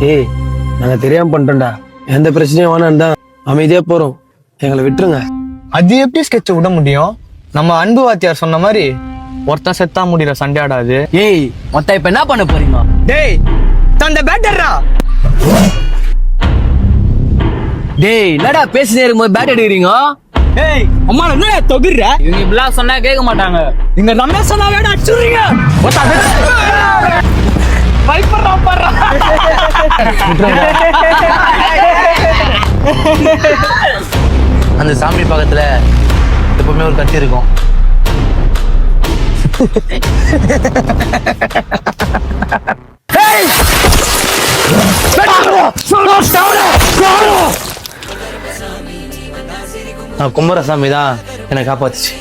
ஏய், நாங்க தெரியாம பண்ணிட்டோம்டா. எந்த பிரச்சனையும் வேணாம் தான் அமைதியா போறோம். எங்களை விட்டுருங்க. அது எப்படி ஸ்கெட்ச் விட முடியும்? நம்ம அன்பு வாத்தியார் சொன்ன மாதிரி ஒருத்தன் செத்தா முடியல சண்டை ஆடாது. ஏய் மொத்தம் இப்ப என்ன பண்ண போறீங்க? டேய் தந்த பேட்டர்ரா. டேய் என்னடா பேசினே இருக்கும்போது பேட் எடுக்கிறீங்க? ஏய் அம்மா என்ன தொகுற? இவங்க இப்படிலாம் சொன்னா கேட்க மாட்டாங்க. நீங்க நம்ம சொன்னா வேடா அடிச்சுறீங்க. பயப்படுறா பாறா. அந்த சாமி பக்கத்துல எப்பவுமே ஒரு கத்தி இருக்கும். கும்பரசாமி தான் என்னை காப்பாத்துச்சு.